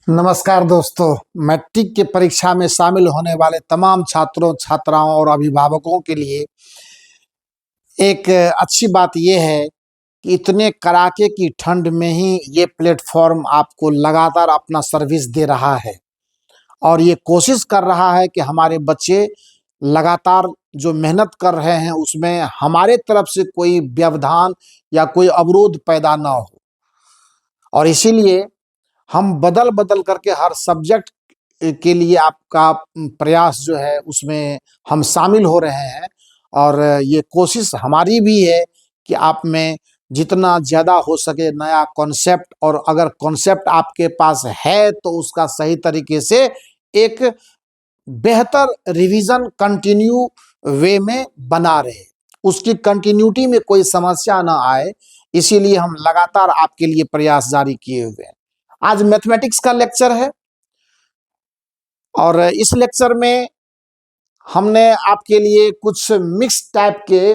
नमस्कार दोस्तों। मैट्रिक की परीक्षा में शामिल होने वाले तमाम छात्रों छात्राओं और अभिभावकों के लिए एक अच्छी बात यह है कि इतने कड़ाके की ठंड में ही ये प्लेटफॉर्म आपको लगातार अपना सर्विस दे रहा है और ये कोशिश कर रहा है कि हमारे बच्चे लगातार जो मेहनत कर रहे हैं उसमें हमारे तरफ से कोई व्यवधान या कोई अवरोध पैदा ना हो। और इसीलिए हम बदल बदल करके हर सब्जेक्ट के लिए आपका प्रयास जो है उसमें हम शामिल हो रहे हैं। और ये कोशिश हमारी भी है कि आप में जितना ज़्यादा हो सके नया कॉन्सेप्ट, और अगर कॉन्सेप्ट आपके पास है तो उसका सही तरीके से एक बेहतर रिवीजन कंटिन्यू वे में बना रहे, उसकी कंटिन्यूटी में कोई समस्या ना आए, इसीलिए हम लगातार आपके लिए प्रयास जारी किए हुए हैं। आज मैथमेटिक्स का लेक्चर है और इस लेक्चर में हमने आपके लिए कुछ मिक्स टाइप के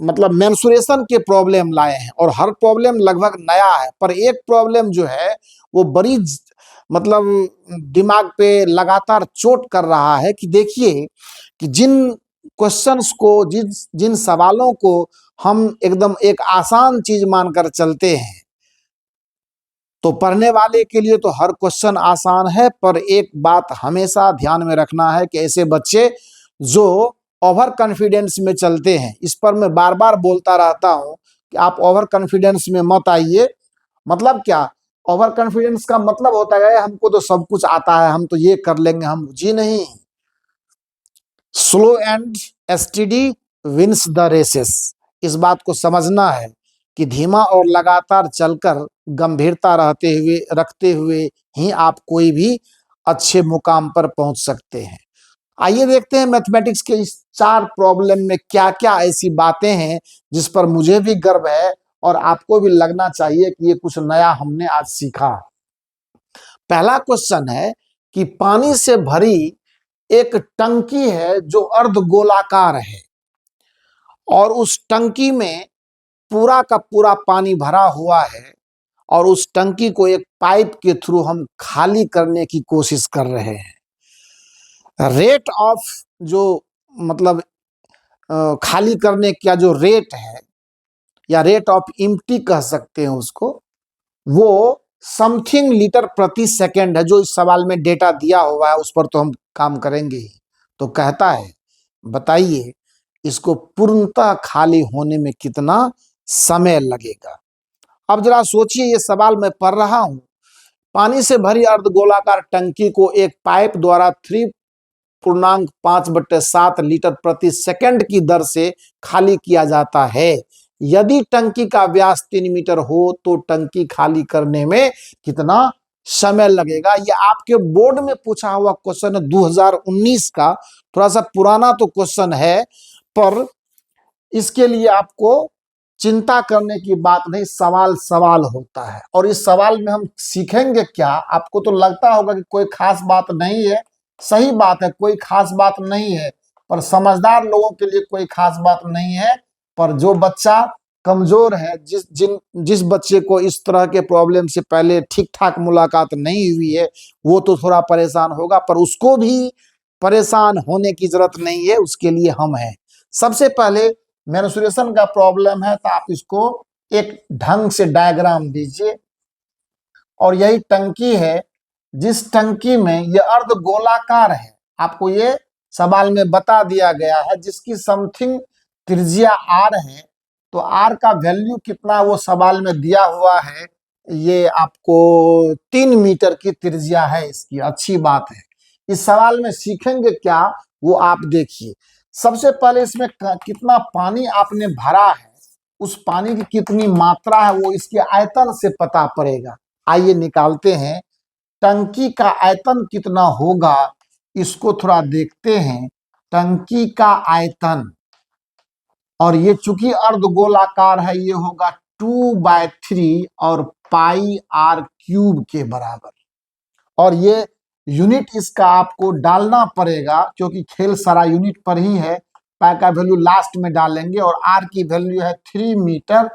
मतलब मेंसुरेशन के प्रॉब्लम लाए हैं और हर प्रॉब्लम लगभग नया है, पर एक प्रॉब्लम जो है वो बड़ी मतलब दिमाग पे लगातार चोट कर रहा है कि देखिए कि जिन क्वेश्चंस को जिन सवालों को हम एकदम एक आसान चीज मानकर चलते हैं तो पढ़ने वाले के लिए तो हर क्वेश्चन आसान है, पर एक बात हमेशा ध्यान में रखना है कि ऐसे बच्चे जो ओवर कॉन्फिडेंस में चलते हैं, इस पर मैं बार बार बोलता रहता हूं कि आप ओवर कॉन्फिडेंस में मत आइए। मतलब क्या, ओवर कॉन्फिडेंस का मतलब होता है हमको तो सब कुछ आता है, हम तो ये कर लेंगे, हम जी नहीं। Slow and steady wins the races. इस बात को समझना है कि धीमा और लगातार चलकर गंभीरता रखते हुए ही आप कोई भी अच्छे मुकाम पर पहुंच सकते हैं। आइए देखते हैं मैथमेटिक्स के इस 4 प्रॉब्लम में क्या क्या ऐसी बातें हैं जिस पर मुझे भी गर्व है और आपको भी लगना चाहिए कि ये कुछ नया हमने आज सीखा। पहला क्वेश्चन है कि पानी से भरी एक टंकी है जो अर्धगोलाकार है और उस टंकी में पूरा का पूरा पानी भरा हुआ है और उस टंकी को एक पाइप के थ्रू हम खाली करने की कोशिश कर रहे हैं। रेट ऑफ जो मतलब खाली करने का जो रेट है या रेट ऑफ एम्प्टी कह सकते हैं उसको, वो समथिंग लीटर प्रति सेकंड है। जो इस सवाल में डेटा दिया हुआ है उस पर तो हम काम करेंगे ही। तो कहता है बताइए इसको पूर्णतः खाली होने में कितना समय लगेगा। अब जरा सोचिए, ये सवाल मैं पढ़ रहा हूं, पानी से भरी अर्धगोलाकार टंकी को एक पाइप द्वारा 3.5/7 लीटर प्रति सेकंड की दर से खाली किया जाता है। यदि टंकी का व्यास 3 मीटर हो तो टंकी खाली करने में कितना समय लगेगा। यह आपके बोर्ड में पूछा हुआ क्वेश्चन है 2019 का। थोड़ा सा पुराना तो क्वेश्चन है, पर इसके लिए आपको चिंता करने की बात नहीं, सवाल सवाल होता है। और इस सवाल में हम सीखेंगे क्या, आपको तो लगता होगा कि कोई खास बात नहीं है। सही बात है, कोई खास बात नहीं है, पर समझदार लोगों के लिए कोई खास बात नहीं है। पर जो बच्चा कमजोर है, जिस बच्चे को इस तरह के प्रॉब्लम से पहले ठीक ठाक मुलाकात नहीं हुई है, वो तो थोड़ा परेशान होगा, पर उसको भी परेशान होने की जरूरत नहीं है, उसके लिए हम हैं। सबसे पहले मेंसुरेशन का प्रॉब्लम है तो आप इसको एक ढंग से डायग्राम दीजिए। और यही टंकी है, जिस टंकी में ये अर्धगोलाकार है, आपको ये सवाल में बता दिया गया है, जिसकी समथिंग त्रिज्या आर है। तो आर का वैल्यू कितना वो सवाल में दिया हुआ है, ये आपको 3 मीटर की त्रिज्या है इसकी। अच्छी बात है। इस सवाल में सीखेंगे क्या वो आप देखिए। सबसे पहले इसमें कितना पानी आपने भरा है, उस पानी की कितनी मात्रा है वो इसके आयतन से पता पड़ेगा। आइए निकालते हैं। टंकी का आयतन कितना होगा इसको थोड़ा देखते हैं। टंकी का आयतन, और ये चूंकि अर्धगोलाकार है, ये होगा 2/3 और पाई आर क्यूब के बराबर। और ये यूनिट इसका आपको डालना पड़ेगा क्योंकि खेल सारा यूनिट पर ही है। पाई का वैल्यू लास्ट में डालेंगे और आर की वैल्यू है 3 मीटर,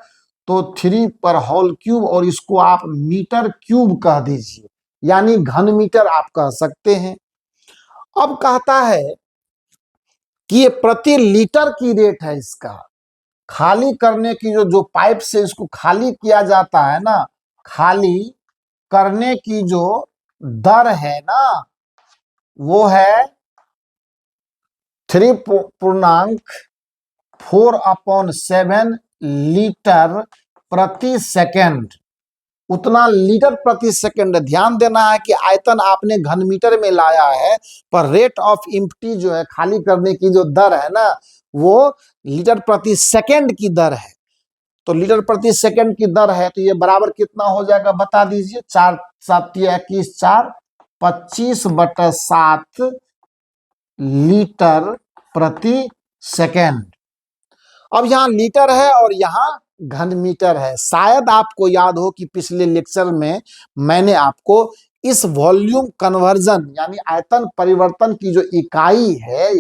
तो 3 पर होल क्यूब, और इसको आप मीटर क्यूब कह दीजिए। यानी घन मीटर आप कह सकते हैं। अब कहता है कि ये प्रति लीटर की रेट है इसका, खाली करने की जो पाइप से इसको खाली किया जाता है ना, खाली करने की जो दर है ना, वो है 3.4/7 लीटर प्रति सेकंड। उतना लीटर प्रति सेकंड। ध्यान देना है कि आयतन आपने घन मीटर में लाया है, पर रेट ऑफ इम्प्टी जो है, खाली करने की जो दर है ना, वो लीटर प्रति सेकंड की दर है। तो लीटर प्रति सेकंड की दर है, तो ये बराबर कितना हो जाएगा बता दीजिए। 4 7 21 4 25/7 लीटर प्रति सेकंड। अब यहाँ लीटर है और यहाँ घन मीटर है। शायद आपको याद हो कि पिछले लेक्चर में मैंने आपको इस वॉल्यूम कन्वर्जन यानी आयतन परिवर्तन की जो इकाई है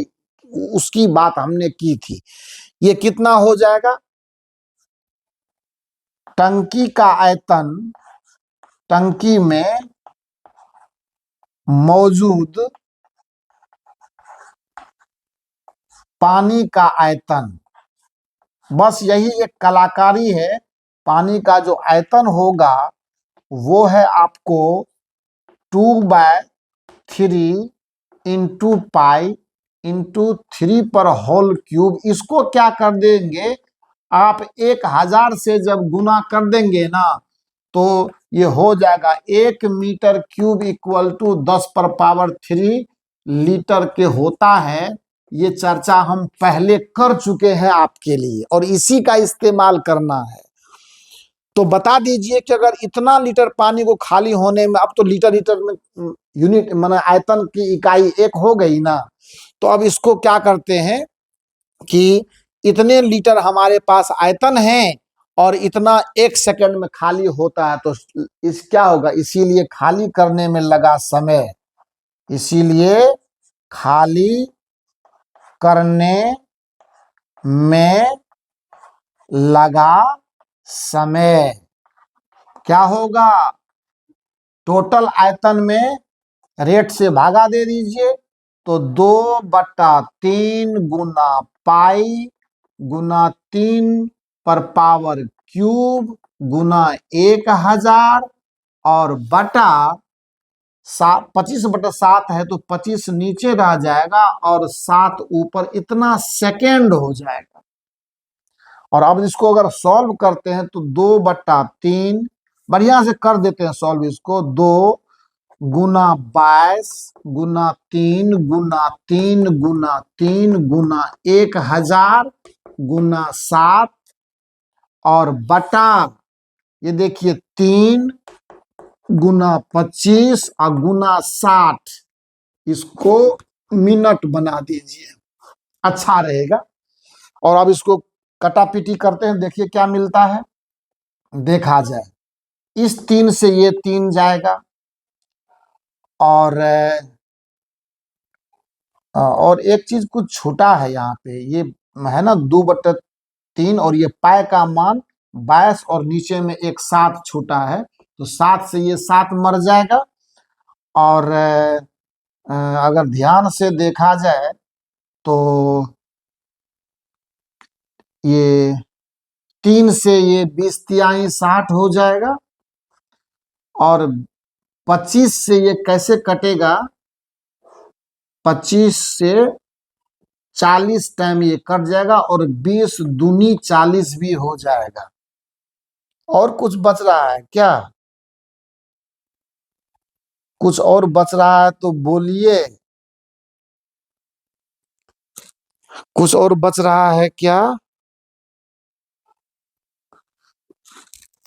उसकी बात हमने की थी। ये कितना हो जाएगा? टंकी का आयतन, टंकी में मौजूद पानी का आयतन, बस यही एक कलाकारी है। पानी का जो आयतन होगा वो है आपको 2/3 इंटू पाई इंटू 3/3। इसको क्या कर देंगे आप, 1000 से जब गुना कर देंगे ना, तो ये हो जाएगा 1 metre cube equal to 10⁻³ litre के होता है। ये चर्चा हम पहले कर चुके हैं आपके लिए और इसी का इस्तेमाल करना है। तो बता दीजिए कि अगर इतना लीटर पानी को खाली होने में, अब तो लीटर लीटर में यूनिट माने आयतन की इकाई एक हो गई ना, तो अब इसको क्या करते हैं कि इतने लीटर हमारे पास आयतन है और इतना 1 सेकंड में खाली होता है, तो इस क्या होगा, इसीलिए खाली करने में लगा समय, इसीलिए खाली करने में लगा समय क्या होगा, टोटल आयतन में रेट से भागा दे दीजिए, तो 2/3 गुना पाई गुना 3/³ गुना 1000 और बटा 25/7 है तो 25 नीचे रह जाएगा और 7 ऊपर, इतना सेकेंड हो जाएगा। और अब इसको अगर सॉल्व करते हैं तो 2/3, बढ़िया से कर देते हैं सॉल्व इसको, 2 गुना 22 गुना 3 गुना 3 गुना 3 गुना 1000 गुना 7 और बटा, ये देखिए 3 गुना 25 और गुना 60। इसको मिनट बना दीजिए, अच्छा रहेगा। और अब इसको कटापीटी करते हैं, देखिए क्या मिलता है। देखा जाए, इस 3 से ये 3 जाएगा और एक चीज कुछ छोटा है यहाँ पे, ये है ना 2/3 और ये पाई का मान 22 और नीचे में एक 7 छोटा है, तो 7 से ये 7 मर जाएगा। और अगर ध्यान से देखा जाए तो ये 3 से ये 20 तिहाई 60 हो जाएगा और 25 से ये कैसे कटेगा, 25 से 40 टाइम ये कट जाएगा और 20 दूनी 40 भी हो जाएगा। और कुछ बच रहा है क्या? कुछ और बच रहा है तो बोलिए, कुछ और बच रहा है क्या?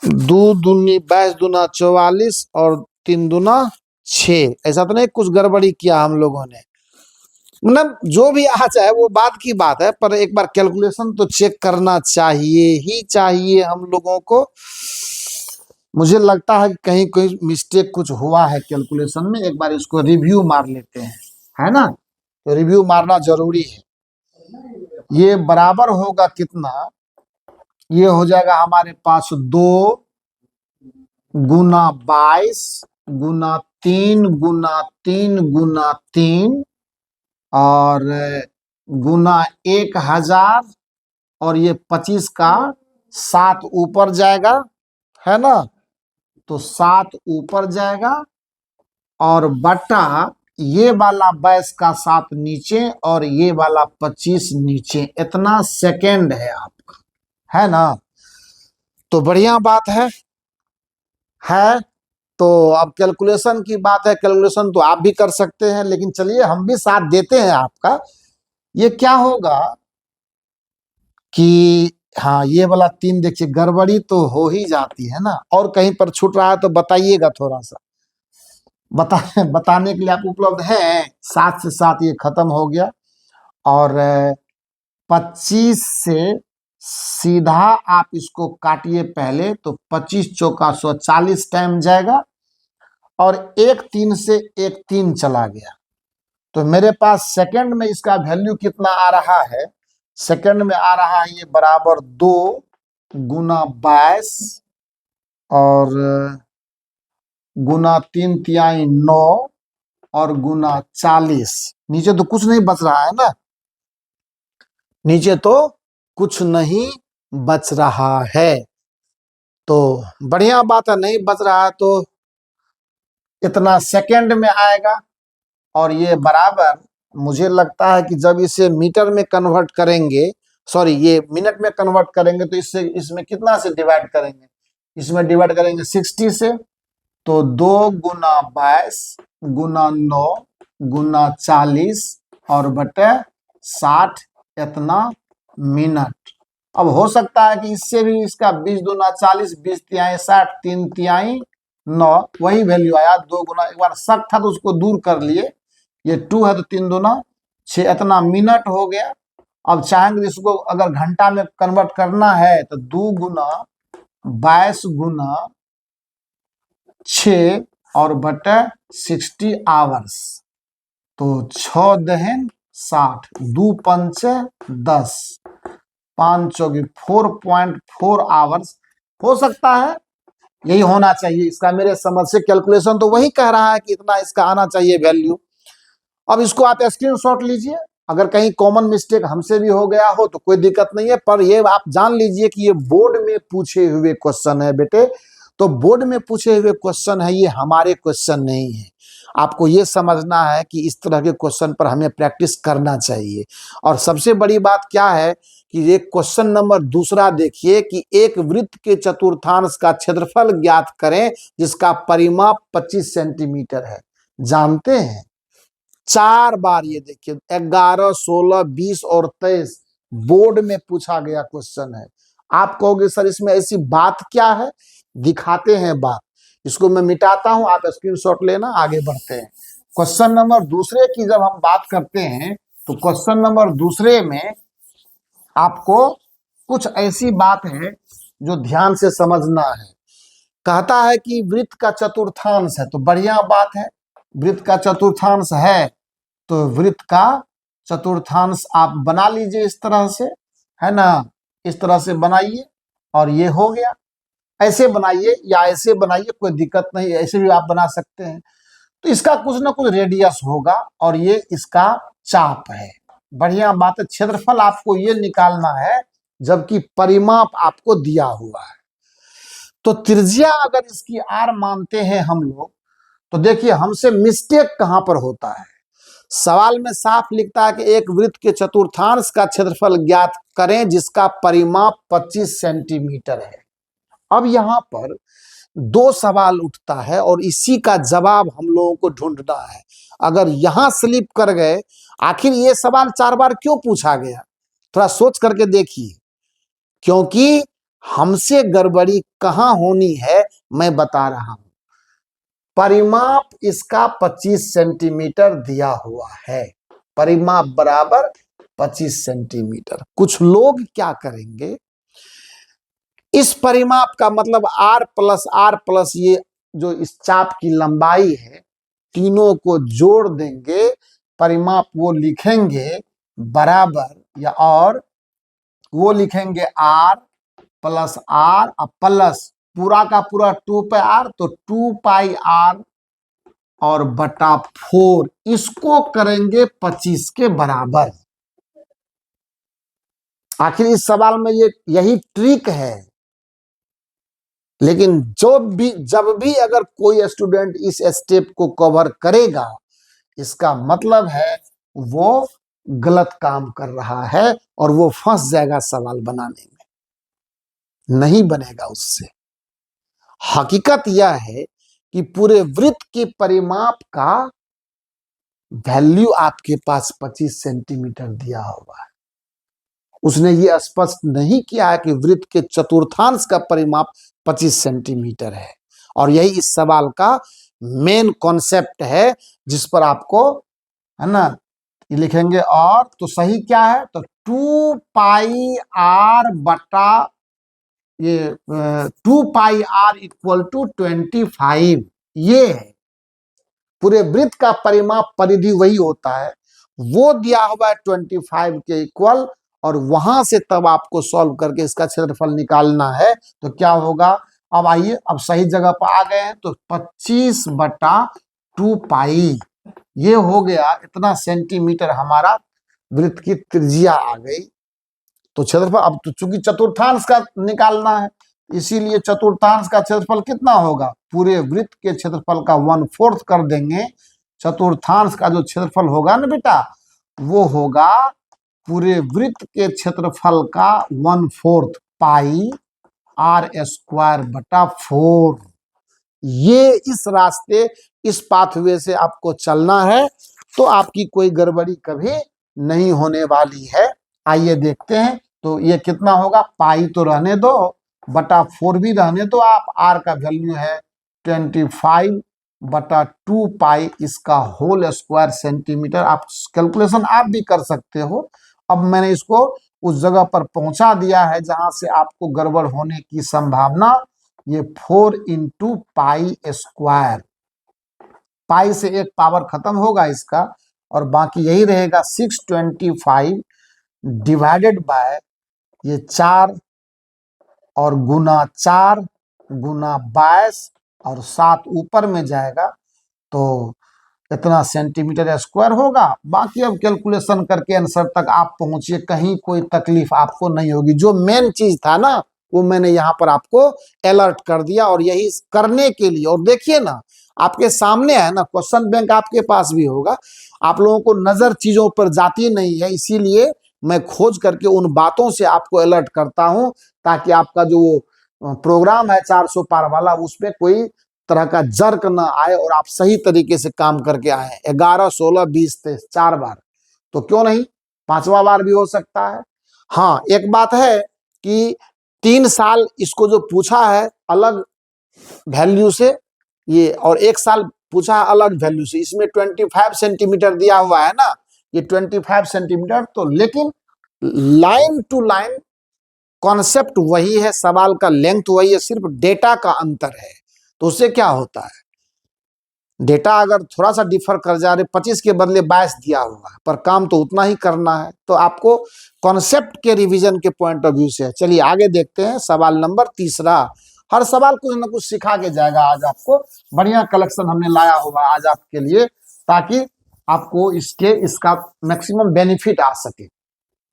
2 दूनी 22 दूना 44 और 3 दूना 6, ऐसा तो नहीं कुछ गड़बड़ी किया हम लोगों ने? मतलब जो भी आ जाए वो बात की बात है, पर एक बार कैलकुलेशन तो चेक करना चाहिए ही चाहिए हम लोगों को। मुझे लगता है कि कहीं कोई मिस्टेक कुछ हुआ है कैलकुलेशन में, एक बार इसको रिव्यू मार लेते हैं, है ना? तो रिव्यू मारना जरूरी है। ये बराबर होगा कितना, ये हो जाएगा हमारे पास 2 गुना 22 गुना 3 × 3 × 3 और गुना 1000 और ये 25 का 7 ऊपर जाएगा, है ना, तो 7 ऊपर जाएगा और बटा ये वाला 22 का 7 नीचे और ये वाला 25 नीचे, इतना सेकेंड है आपका, है ना। तो बढ़िया बात है। तो अब कैलकुलेशन की बात है, कैलकुलेशन तो आप भी कर सकते हैं, लेकिन चलिए हम भी साथ देते हैं आपका। ये क्या होगा कि हाँ, ये वाला 3 देखिए गड़बड़ी तो हो ही जाती है ना, और कहीं पर छूट रहा है तो बताइएगा, थोड़ा सा बताने के लिए आप उपलब्ध हैं। 7 से 7 ये खत्म हो गया और 25 से सीधा आप इसको काटिए पहले, तो 25 चौका 140 टाइम जाएगा और 1 3 से 1 3 चला गया। तो मेरे पास सेकंड में इसका वैल्यू कितना आ रहा है, सेकंड में आ रहा है ये बराबर 2 × 22 और गुना 3 तिहाई 9 और गुना 40। नीचे तो कुछ नहीं बच रहा है ना, नीचे तो कुछ नहीं बच रहा है। तो बढ़िया बात है, नहीं बच रहा है तो इतना सेकंड में आएगा और ये बराबर, मुझे लगता है कि जब इसे मीटर में कन्वर्ट करेंगे, सॉरी ये मिनट में कन्वर्ट करेंगे, तो इससे इसमें कितना से डिवाइड करेंगे, इसमें डिवाइड करेंगे 60 से, तो 2 × 22 गुना 9 गुना 40 और बटे 60, इतना मिनट। अब हो सकता है कि इससे भी इसका 20 दूना 40, 20 तिहाई 60, 3 तिहाई 9, वही वैल्यू आया। 2 गुना, एक बार शक था तो उसको दूर कर लिए, ये 2 है तो 3 दूना 6, इतना मिनट हो गया। अब चाहेंगे इसको अगर घंटा में कन्वर्ट करना है तो 2 × 22 गुना 6 और बटे 60 आवर्स, तो 6 दहन 60, 2 पंचे 10, 5 चौकी 4.4 आवर्स हो सकता है, यही होना चाहिए इसका मेरे समझ से। कैलकुलेशन तो वही कह रहा है कि इतना इसका आना चाहिए वैल्यू। अब इसको आप स्क्रीनशॉट लीजिए, अगर कहीं कॉमन मिस्टेक हमसे भी हो गया हो तो कोई दिक्कत नहीं है, पर ये आप जान लीजिए कि ये बोर्ड में पूछे हुए क्वेश्चन है बेटे। तो बोर्ड में पूछे हुए क्वेश्चन है, ये हमारे क्वेश्चन नहीं है। आपको ये समझना है कि इस तरह के क्वेश्चन पर हमें प्रैक्टिस करना चाहिए। और सबसे बड़ी बात क्या है कि ये क्वेश्चन नंबर दूसरा देखिए कि एक वृत्त के चतुर्थांश का क्षेत्रफल ज्ञात करें जिसका परिमाप 25 सेंटीमीटर है। जानते हैं 4 बार ये देखिए 11, 16, 20 और 23 बोर्ड में पूछा गया क्वेश्चन है। आप कहोगे सर इसमें ऐसी बात क्या है, दिखाते हैं बात। इसको मैं मिटाता हूं, आप स्क्रीनशॉट लेना, आगे बढ़ते हैं। क्वेश्चन नंबर दूसरे की जब हम बात करते हैं तो क्वेश्चन नंबर दूसरे में आपको कुछ ऐसी बात है जो ध्यान से समझना है। कहता है कि वृत्त का चतुर्थांश है, तो बढ़िया बात है, वृत्त का चतुर्थांश है तो वृत्त का चतुर्थांश आप बना लीजिए इस तरह से, है ना, इस तरह से बनाइए और ये हो गया। ऐसे बनाइए या ऐसे बनाइए, कोई दिक्कत नहीं, ऐसे भी आप बना सकते हैं। तो इसका कुछ ना कुछ रेडियस होगा और ये इसका चाप है। बढ़िया बात है, क्षेत्रफल आपको ये निकालना है जबकि परिमाप आपको दिया हुआ है। तो त्रिज्या अगर इसकी आर मानते हैं हम लोग, तो देखिए हमसे मिस्टेक कहां पर होता है। सवाल में साफ लिखता है कि एक वृत्त के चतुर्थांश का क्षेत्रफल ज्ञात करें जिसका परिमाप 25 सेंटीमीटर है। अब यहां पर 2 सवाल उठता है और इसी का जवाब हम लोगों को ढूंढना है। अगर यहां स्लिप कर गए, आखिर ये सवाल 4 बार क्यों पूछा गया, थोड़ा सोच करके देखिए। क्योंकि हमसे गड़बड़ी कहां होनी है मैं बता रहा हूं। परिमाप इसका 25 सेंटीमीटर दिया हुआ है, परिमाप बराबर 25 सेंटीमीटर। कुछ लोग क्या करेंगे, इस परिमाप का मतलब r प्लस ये जो इस चाप की लंबाई है, तीनों को जोड़ देंगे, परिमाप वो लिखेंगे बराबर, या और वो लिखेंगे r प्लस r प्लस पूरा का पूरा 2 पाई r, तो 2 पाई r और बटा 4, इसको करेंगे 25 के बराबर। आखिर इस सवाल में ये यही ट्रिक है। लेकिन जब भी अगर कोई स्टूडेंट इस स्टेप को कवर करेगा, इसका मतलब है वो गलत काम कर रहा है और वो फंस जाएगा सवाल बनाने में, नहीं बनेगा उससे। हकीकत यह है कि पूरे वृत्त के परिमाप का वैल्यू आपके पास 25 सेंटीमीटर दिया हुआ है। उसने ये स्पष्ट नहीं किया है कि वृत्त के चतुर्थांश का परिमाप 25 सेंटीमीटर है। और यही इस सवाल का मेन कॉन्सेप्ट है, जिस पर आपको, है ना, ये लिखेंगे। और तो सही क्या है, तो 2 पाई आर बटा ये 2 पाई आर इक्वल टू 25, ये है पूरे वृत्त का परिमाप। परिधि वही होता है, वो दिया हुआ है 25 के इक्वल, और वहां से तब आपको सॉल्व करके इसका क्षेत्रफल निकालना है। तो क्या होगा, अब आइए, अब सही जगह पर आ गए हैं। तो 25 बटा 2 पाई, ये हो गया, इतना सेंटीमीटर हमारा वृत्त की त्रिज्या आ गई। तो क्षेत्रफल, अब तो चूंकि चतुर्थांश का निकालना है, इसीलिए चतुर्थांश का क्षेत्रफल कितना होगा, पूरे वृत्त के क्षेत्रफल का 1/4 कर देंगे। चतुर्थांश का जो क्षेत्रफल होगा ना बेटा, वो होगा पूरे वृत्त के क्षेत्रफल का 1/4 पाई आर स्क्वायर बटा 4। ये इस रास्ते, इस पाथवे से आपको चलना है, तो आपकी कोई गड़बड़ी कभी नहीं होने वाली है। आइए देखते हैं। तो ये कितना होगा, पाई तो रहने दो, बटा 4 भी रहने दो। आप आर का वैल्यू है 25 बटा 2 पाई, इसका होल स्क्वायर सेंटीमीटर। आप कैलकुलेशन आप भी कर सकते हो। अब मैंने इसको उस जगह पर पहुंचा दिया है जहां से आपको गड़बड़ होने की संभावना। ये 4 इंटू पाई स्क्वायर, पाई से एक पावर खत्म होगा इसका, और बाकी यही रहेगा 625 डिवाइडेड बाय ये 4 और गुना 4 गुना 22 और 7 ऊपर में जाएगा, तो इतना सेंटीमीटर स्क्वायर होगा। बाकी अब कैलकुलेशन करके आंसर तक आप पहुंचिए, कहीं कोई तकलीफ आपको नहीं होगी। जो मेन चीज था ना, वो मैंने यहाँ पर आपको अलर्ट कर दिया। और यही करने के लिए, और देखिए ना, आपके सामने है ना, क्वेश्चन बैंक आपके पास भी होगा। आप लोगों को नजर चीजों पर जाती नहीं है, इसीलिए मैं खोज करके उन बातों से आपको अलर्ट करता हूं, ताकि आपका जो प्रोग्राम है 400 पार वाला, उसमें कोई तरह का जर्क ना आए और आप सही तरीके से काम करके आए। 11, 16, 20, 23 4 बार, तो क्यों नहीं 5वां बार भी हो सकता है। हाँ, एक बात है कि 3 साल इसको जो पूछा है अलग वैल्यू से, ये, और 1 साल पूछा है अलग वैल्यू से, इसमें 25 सेंटीमीटर दिया हुआ है ना, ये 25 सेंटीमीटर। तो लेकिन लाइन टू लाइन कॉन्सेप्ट वही है, सवाल का लेंथ वही है, सिर्फ डेटा का अंतर है। तो उससे क्या होता है, डेटा अगर थोड़ा सा डिफर कर जा रहे, 25 के बदले 22 दिया हुआ है, पर काम तो उतना ही करना है। तो आपको कॉन्सेप्ट के रिवीजन के पॉइंट ऑफ व्यू से, चलिए आगे देखते हैं। सवाल नंबर 3। हर सवाल कुछ ना कुछ सिखा के जाएगा। आज आपको बढ़िया कलेक्शन हमने लाया हुआ आज आपके लिए, ताकि आपको इसका मैक्सिमम बेनिफिट आ सके।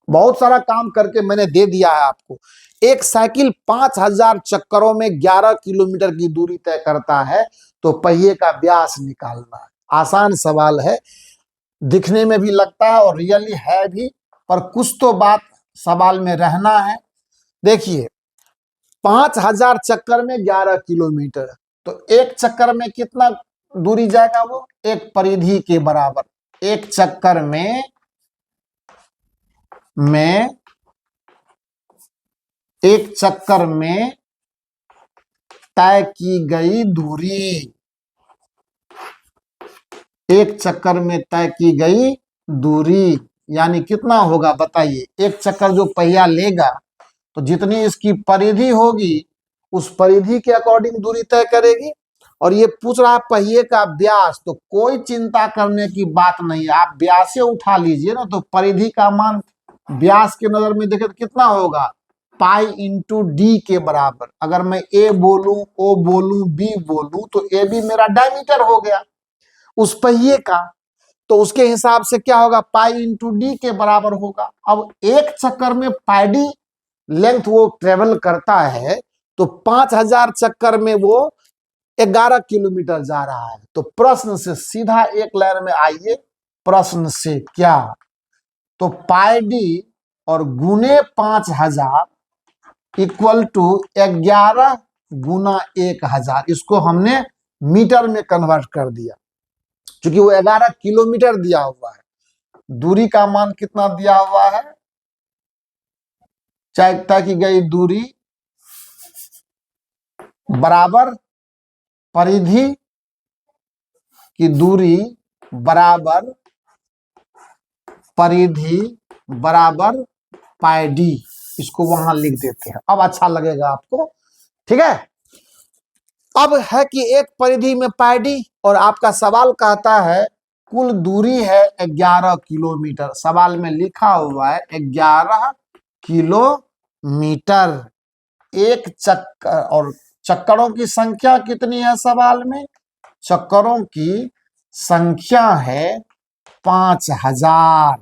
बहुत सारा काम करके मैंने दे दिया है आपको। एक साइकिल 5000 चक्करों में 11 किलोमीटर की दूरी तय करता है, तो पहिए का व्यास निकालना है। आसान सवाल है, दिखने में भी लगता है और रियली है भी, पर कुछ तो बात सवाल में रहना है। देखिए, 5000 चक्कर में 11 किलोमीटर, तो एक चक्कर में कितना दूरी जाएगा, वो एक परिधि के बराबर। एक चक्कर में एक चक्कर में तय की गई दूरी, एक चक्कर में तय की गई दूरी यानी कितना होगा बताइए। एक चक्कर जो पहिया लेगा, तो जितनी इसकी परिधि होगी, उस परिधि के अकॉर्डिंग दूरी तय करेगी। और ये पूछ रहा है पहिए का व्यास, तो कोई चिंता करने की बात नहीं है, आप व्यास उठा लीजिए ना, तो परिधि का मान व्यास के नजर में देखे तो कितना होगा, पाई इंटू डी के बराबर। अगर मैं ए बोलूं, ओ बोलूं, बी बोलूं, तो ए भी मेरा डायमीटर हो गया। उस पहिए का, तो उसके हिसाब से क्या होगा, पाई इंटू डी के बराबर होगा। अब एक चक्कर में पाई डी लेंथ वो ट्रेवल करता है, तो 5000 चक्कर में वो 11 किलोमीटर जा रहा है। तो प्रश्न से सीधा एक लाइन में आइए, प्रश्न से क्या, तो पाई डी और गुने 5000 इक्वल टू 11 गुना 1000, इसको हमने मीटर में कन्वर्ट कर दिया, क्योंकि वो 11 किलोमीटर दिया हुआ है। दूरी का मान कितना दिया हुआ है, तय की गई दूरी बराबर परिधि की दूरी बराबर परिधि बराबर पाई डी, इसको वहां लिख देते हैं। अब अच्छा लगेगा आपको, ठीक है। अब है कि एक परिधि में पाई डी, और आपका सवाल कहता है कुल दूरी है 11 किलोमीटर, सवाल में लिखा हुआ है 11 किलोमीटर। एक चक्कर, और चक्करों की संख्या कितनी है सवाल में, चक्करों की संख्या है 5000।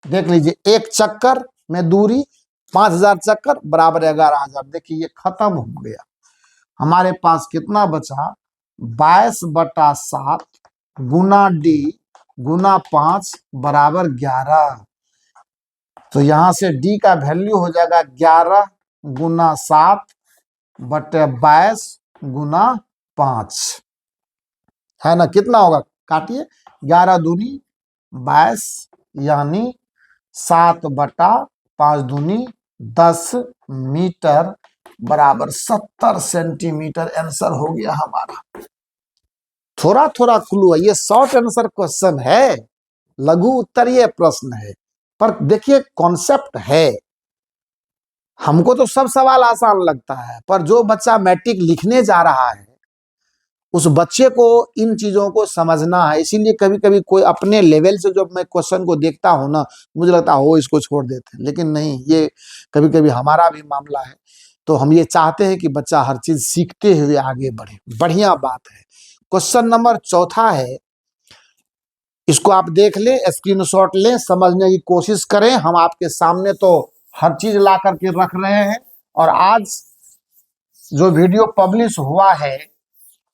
देख लीजिए, एक चक्कर में दूरी 5000 चक्कर बराबर 11000। देखिए ये खत्म हो गया, हमारे पास कितना बचा, 22/7 गुना डी गुना 5 बराबर 11। तो यहां से डी का वैल्यू हो जाएगा 11 गुना 7 बटे 22 गुना 5, है ना। कितना होगा, काटिए, 11 दूनी 22 यानी 7/5 दूनी 10 मीटर बराबर 70 सेंटीमीटर। आंसर हो गया हमारा। थोड़ा थोड़ा क्लू है, ये शॉर्ट आंसर क्वेश्चन है, लघु उत्तरीय प्रश्न है, पर देखिए कॉन्सेप्ट है। हमको तो सब सवाल आसान लगता है, पर जो बच्चा मैट्रिक लिखने जा रहा है उस बच्चे को इन चीजों को समझना है। इसीलिए कभी कभी कोई अपने लेवल से जब मैं क्वेश्चन को देखता हूं ना, मुझे लगता है हो इसको छोड़ देते हैं, लेकिन नहीं, ये कभी कभी हमारा भी मामला है। तो हम ये चाहते हैं कि बच्चा हर चीज सीखते हुए आगे बढ़े, बढ़िया बात है। क्वेश्चन नंबर 4 है, इसको आप देख लें, स्क्रीनशॉट लें, समझने की कोशिश करें। हम आपके सामने तो हर चीज ला करके रख रहे हैं, और आज जो वीडियो पब्लिश हुआ है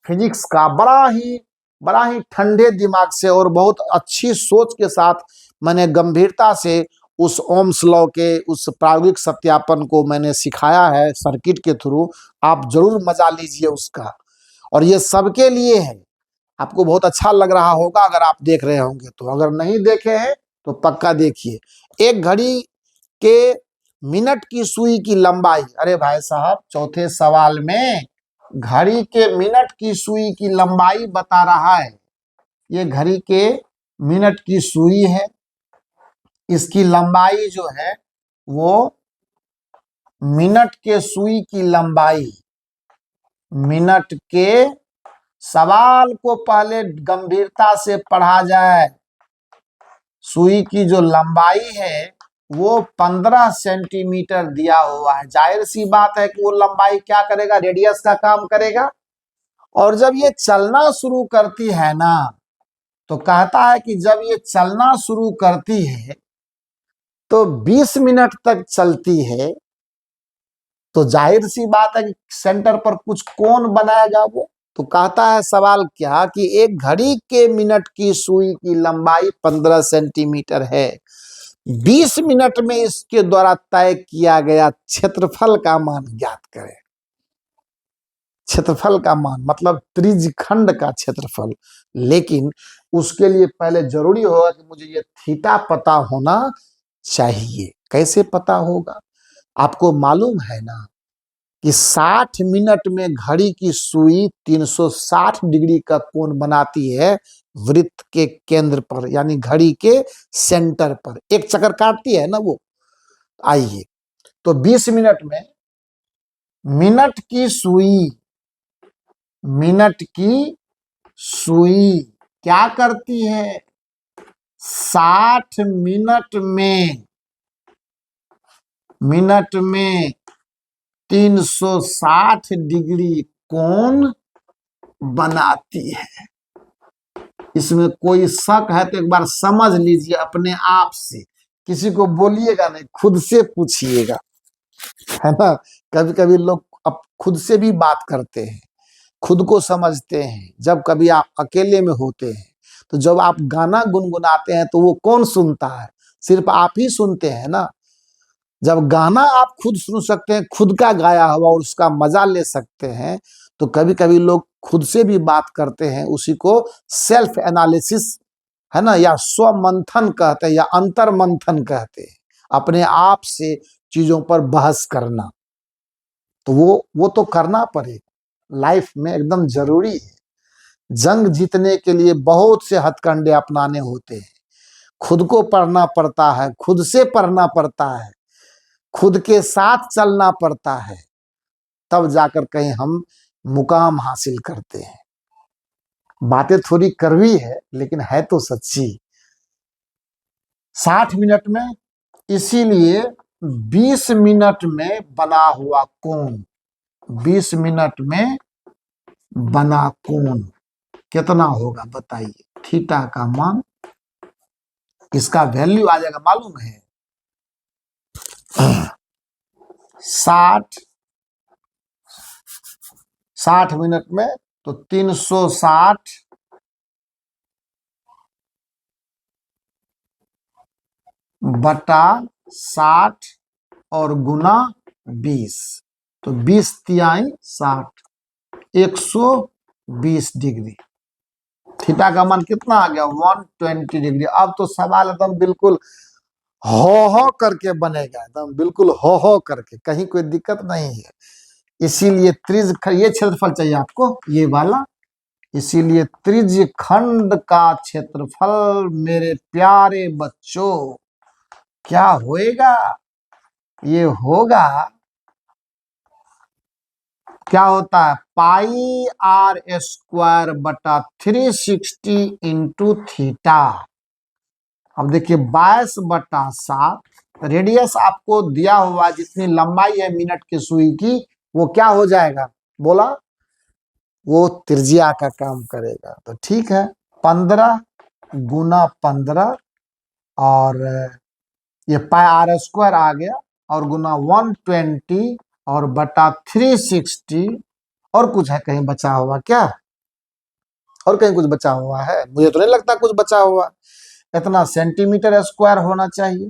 फिजिक्स का, बड़ा ही ठंडे दिमाग से और बहुत अच्छी सोच के साथ मैंने गंभीरता से उस ओम्स लॉ के उस प्रायोगिक सत्यापन को मैंने सिखाया है सर्किट के थ्रू। आप जरूर मजा लीजिए उसका, और ये सबके लिए है। आपको बहुत अच्छा लग रहा होगा अगर आप देख रहे होंगे तो, अगर नहीं देखे हैं तो पक्का देखिए। एक घड़ी के मिनट की सुई की लंबाई, अरे भाई साहब चौथे सवाल में घड़ी के मिनट की सुई की लंबाई बता रहा है। ये घड़ी के मिनट की सुई है, इसकी लंबाई जो है वो मिनट के सुई की लंबाई, मिनट के, सवाल को पहले गंभीरता से पढ़ा जाए। सुई की जो लंबाई है वो 15 सेंटीमीटर दिया हुआ है। जाहिर सी बात है कि वो लंबाई क्या करेगा, रेडियस का काम करेगा। और जब ये चलना शुरू करती है ना, तो कहता है कि जब ये चलना शुरू करती है तो 20 मिनट तक चलती है। तो जाहिर सी बात है कि सेंटर पर कुछ कोण बनाएगा वो। तो कहता है सवाल क्या कि एक घड़ी के मिनट की सुई की लंबाई 15 सेंटीमीटर है, 20 मिनट में इसके द्वारा तय किया गया क्षेत्रफल का मान ज्ञात करें। क्षेत्रफल का मान मतलब त्रिज्यखंड का क्षेत्रफल, लेकिन उसके लिए पहले जरूरी होगा कि मुझे ये थीटा पता होना चाहिए। कैसे पता होगा, आपको मालूम है ना कि 60 मिनट में घड़ी की सुई 360 डिग्री का कोण बनाती है वृत्त के केंद्र पर, यानी घड़ी के सेंटर पर एक चक्कर काटती है ना वो। आइए, तो 20 मिनट में मिनट की सुई, मिनट की सुई क्या करती है, 60 मिनट में 360 डिग्री कोण बनाती है। इसमें कोई शक है तो एक बार समझ लीजिए अपने आप से, किसी को बोलिएगा नहीं, खुद से पूछिएगा, है ना। कभी कभी लोग अब खुद से भी बात करते हैं, खुद को समझते हैं। जब कभी आप अकेले में होते हैं तो जब आप गाना गुनगुनाते हैं तो वो कौन सुनता है, सिर्फ आप ही सुनते हैं ना। जब गाना आप खुद सुन सकते हैं, खुद का गाया हुआ, और उसका मजा ले सकते हैं, तो कभी कभी लोग खुद से भी बात करते हैं। उसी को सेल्फ एनालिसिस, है ना, या स्व मंथन कहते हैं, या अंतर मंथन कहते हैं, अपने आप से चीजों पर बहस करना। तो वो तो करना पड़ेगा, लाइफ में एकदम जरूरी है। जंग जीतने के लिए बहुत से हथकंडे अपनाने होते हैं। खुद को पढ़ना पड़ता है, खुद से पढ़ना पड़ता है, खुद के साथ चलना पड़ता है, तब जाकर कहीं हम मुकाम हासिल करते हैं। बातें थोड़ी कड़वी है लेकिन है तो सच्ची। 60 मिनट में, इसीलिए 20 मिनट में बना हुआ कोण, 20 मिनट में बना कोण कितना होगा बताइए। थीटा का मान, इसका वैल्यू आ जाएगा, मालूम है, 60 मिनट में तो 360 बटा 60 और गुना 20, तो 20 तिहाई 60, 120 डिग्री। थीटा का मान कितना आ गया, 120 डिग्री। अब तो सवाल एकदम बिल्कुल हो करके बनेगा, एकदम बिल्कुल हो करके, कहीं कोई दिक्कत नहीं है। इसीलिए त्रिज्य, ये क्षेत्रफल चाहिए आपको, ये वाला। इसीलिए त्रिज्य खंड का क्षेत्रफल मेरे प्यारे बच्चों क्या होएगा, ये होगा, क्या होता है, पाई आर स्क्वायर बटा 360 इंटू थीटा। अब देखिए 22 बटा 7, रेडियस आपको दिया हुआ जितनी लंबाई है मिनट की सुई की, वो क्या हो जाएगा बोला, वो त्रिज्या का काम करेगा। तो ठीक है, 15 गुना 15, और ये पाई आर स्क्वायर आ गया, और गुना 120 और बटा 360, और कुछ है कहीं बचा हुआ क्या, और कहीं कुछ बचा हुआ है, मुझे तो नहीं लगता कुछ बचा हुआ। इतना सेंटीमीटर स्क्वायर होना चाहिए।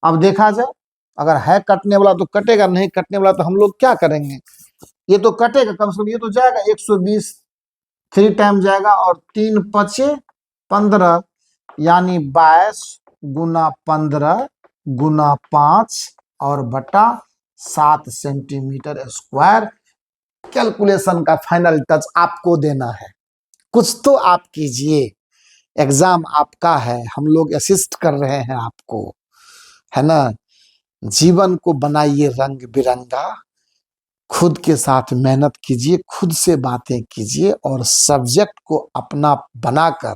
अब देखा जाए, अगर है कटने वाला तो कटेगा, नहीं कटने वाला तो हम लोग क्या करेंगे, ये तो कटेगा कम से कम, ये तो जाएगा 120, 3 टाइम जाएगा, और 3 पचे 15, यानी 22 गुना 15 गुना 5 और बटा 7 सेंटीमीटर स्क्वायर। कैलकुलेशन का फाइनल टच आपको देना है, कुछ तो आप कीजिए, एग्जाम आपका है, हम लोग असिस्ट कर रहे हैं आपको, है ना। जीवन को बनाइए रंग बिरंगा, खुद के साथ मेहनत कीजिए, खुद से बातें कीजिए, और सब्जेक्ट को अपना बनाकर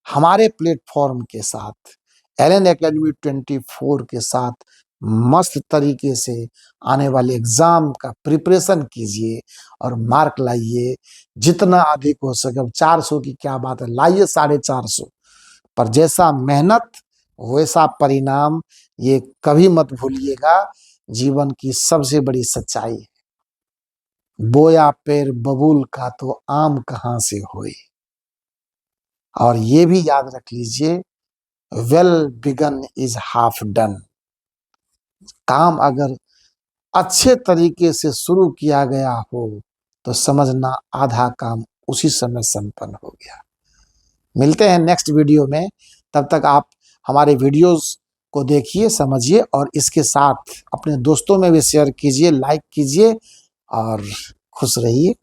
हमारे प्लेटफॉर्म के साथ, एलन एकेडमी 24 के साथ मस्त तरीके से आने वाले एग्जाम का प्रिपरेशन कीजिए और मार्क लाइए, जितना अधिक हो सके। अब 400 की क्या बात है, लाइए 450, पर जैसा मेहनत वैसा परिणाम, ये कभी मत भूलिएगा, जीवन की सबसे बड़ी सच्चाई है। बोया पेड़ बबूल का तो आम कहां से होए। और ये भी याद रख लीजिए, well begun is half done. काम अगर अच्छे तरीके से शुरू किया गया हो तो समझना आधा काम उसी समय संपन्न हो गया। मिलते हैं नेक्स्ट वीडियो में, तब तक आप हमारे वीडियोस को देखिए, समझिए, और इसके साथ अपने दोस्तों में भी शेयर कीजिए, लाइक कीजिए, और खुश रहिए।